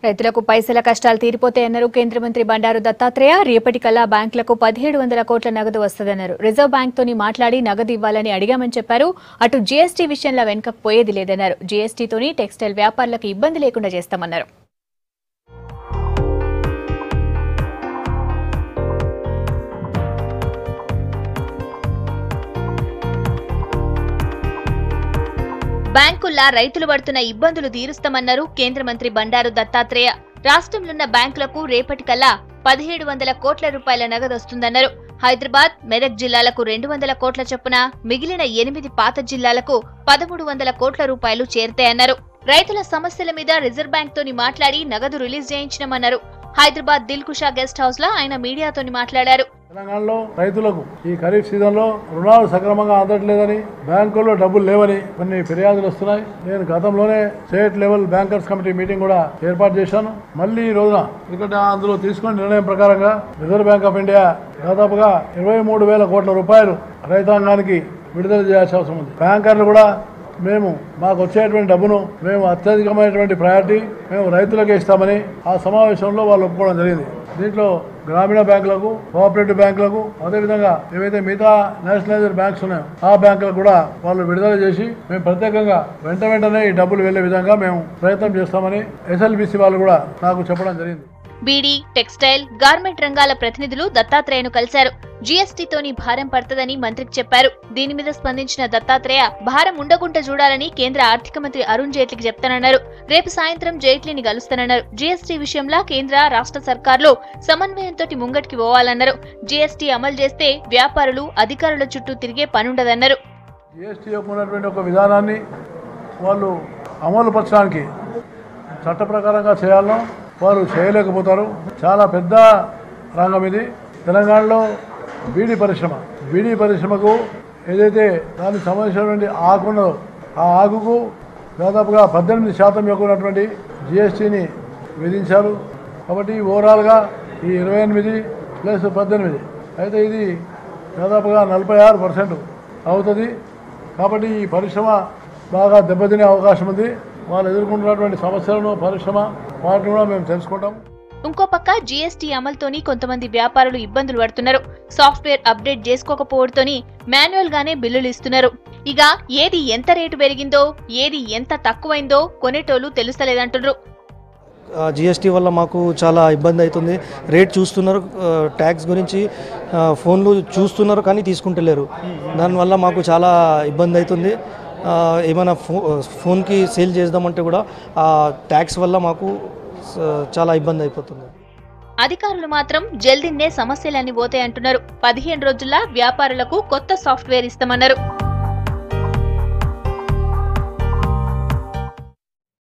రైతులకు పైసల కష్టాలు తీరిపోతాయన్నారు కేంద్ర మంత్రి బండారు దత్తాత్రేయ. రేపటికల్లా బ్యాంకులకు 1700 కోట్ల నగదు వస్తుందన్నారు. రిజర్వ్ బ్యాంక్ తోని మాట్లాడి నగదు ఇవ్వాలని అడిగామని చెప్పారు. అటు జీఎస్టీ విషయంలో వెనుకకు పోయేది లేదన్నారు. జీఎస్టీతోని టెక్స్టైల్ వ్యాపారులకు ఇబ్బంది లేకుండా చేస్తామన్నారు. బ్యాంకుల్లా రైతులు పడుతున్న ఇబ్బందులు తీరుస్తామన్నారు కేంద్ర మంత్రి బండారు దత్తాత్రేయ. రాష్ట్రంలోన్న బ్యాంకులకు రేపటికల్లా 1700 కోట్ల రూపాయల నగదు వస్తుందన్నారు. హైదరాబాద్, మెదక్ జిల్లాలకు 200 కోట్ల చొప్పున, మిగిలిన 8 పాత జిల్లాలకు 1300 కోట్ల రూపాయలు చేరుతాయన్నారు. రైతుల సమస్యల మీద రిజర్వ్ బ్యాంక్ తోని మాట్లాడి నగదు రిలీజ్ చేయించినమన్నారు. హైదరాబాద్ దిల్కుషా గెస్ట్ హౌస్ లో ఆయన మీడియాతోని మాట్లాడారు. తెలంగాణలో రైతులకు ఈ ఖరీఫ్ సీజన్ లో రుణాలు సక్రమంగా అందట్లేదని, బ్యాంకుల్లో డబ్బులు లేవని కొన్ని ఫిర్యాదులు వస్తున్నాయి. నేను గతంలోనే state level bankers committee meeting కూడా ఏర్పాటు చేశాను. మళ్ళీ ఈ రోజున ఎందుకంటే అందులో తీసుకున్న నిర్ణయం ప్రకారంగా రిజర్వ్ బ్యాంక్ ఆఫ్ ఇండియా దాదాపుగా 23,000 కోట్ల రూపాయలు రైతాంగానికి విడుదల చేయాల్సిన అవసరం ఉంది. బ్యాంకర్లు కూడా మాకు వచ్చేటువంటి డబ్బును మేము అత్యధికమైనటువంటి ప్రయారిటీ మేము రైతులకే ఇస్తామని ఆ సమావేశంలో వాళ్ళు ఒప్పుకోవడం జరిగింది. దీంట్లో గ్రామీణ బ్యాంకులకు, కోఆపరేటివ్ బ్యాంకులకు, అదేవిధంగా ఏవైతే మిగతా నేషనలైజ్డ్ బ్యాంక్స్ ఉన్నాయో ఆ బ్యాంకులకు కూడా వాళ్ళు విడుదల చేసి మేము ప్రత్యేకంగా వెంటనే ఈ డబ్బులు వెళ్లే విధంగా మేము ప్రయత్నం చేస్తామని ఎస్ఎల్బిసి వాళ్ళు కూడా నాకు చెప్పడం జరిగింది. బీడీ, టెక్స్టైల్, గార్మెంట్ రంగాల ప్రతినిధులు దత్తాత్రేయను కలిశారు. జీఎస్టీతోని భారం పడుతుందని మంత్రికి చెప్పారు. దీని మీద స్పందించిన దత్తాత్రేయ భారం ఉండకుండా చూడాలని కేంద్ర ఆర్థిక మంత్రి అరుణ్ జైట్లీకి చెప్తానన్నారు. రేపు సాయంత్రం జైట్లీని కలుస్తానన్నారు. జీఎస్టీ విషయంలో కేంద్ర, రాష్ట్ర సర్కార్లు సమన్వయంతో ముంగటికి పోవాలన్నారు. జీఎస్టీ అమలు చేస్తే వ్యాపారులు, అధికారుల చుట్టూ తిరిగే పనుండదన్నారు. జీఎస్టీ యొక్క ఉన్నటువంటి ఒక విధానాన్ని వాళ్ళు అమలు పరచడానికి చట్ట ప్రకారంగా చేయాలనో వారు చేయలేకపోతారు. చాలా పెద్ద రంగం ఇది. తెలంగాణలో బీడీ పరిశ్రమకు ఏదైతే దానికి సంబంధించినటువంటి ఆకు ఉన్నదో ఆ ఆకుకు దాదాపుగా 18% యొక్క ఉన్నటువంటి జీఎస్టీని విధించారు. కాబట్టి ఓవరాల్గా ఈ 28 ప్లస్ 18 అయితే ఇది దాదాపుగా 46% అవుతుంది. కాబట్టి ఈ పరిశ్రమ బాగా దెబ్బతినే అవకాశం ఉంది. వాళ్ళు ఎదుర్కొంటున్నటువంటి సమస్యలను పరిశ్రమ వాటిని కూడా మేము తెలుసుకుంటాం. ఇంకో పక్క జీఎస్టీ అమలుతోని కొంతమంది వ్యాపారులు ఇబ్బందులు పడుతున్నారు. సాఫ్ట్వేర్ అప్డేట్ చేసుకోకపోవడంతోని మాన్యువల్ గానే బిల్లులు ఇస్తున్నారు. ఇక ఏది ఎంత రేటు పెరిగిందో, ఏది ఎంత తక్కువైందో కొనేటోళ్లు తెలుస్తలేదంటున్నారు. జీఎస్టీ వల్ల మాకు చాలా ఇబ్బంది అవుతుంది. రేట్ చూస్తున్నారు, ట్యాక్స్ గురించి ఫోన్లు చూస్తున్నారు కానీ తీసుకుంటలేరు. దానివల్ల మాకు చాలా ఇబ్బంది అవుతుంది. ఏమైనా ఫోన్కి సేల్ చేద్దామంటే కూడా ఆ ట్యాక్స్ వల్ల మాకు చాలా ఇబ్బంది అయిపోతుంది. అధికారులు మాత్రం జల్దీనే సమస్యలన్నీ పోతాయంటున్నారు. 15 రోజుల్లో వ్యాపారులకు కొత్త సాఫ్ట్వేర్ ఇస్తామన్నారు.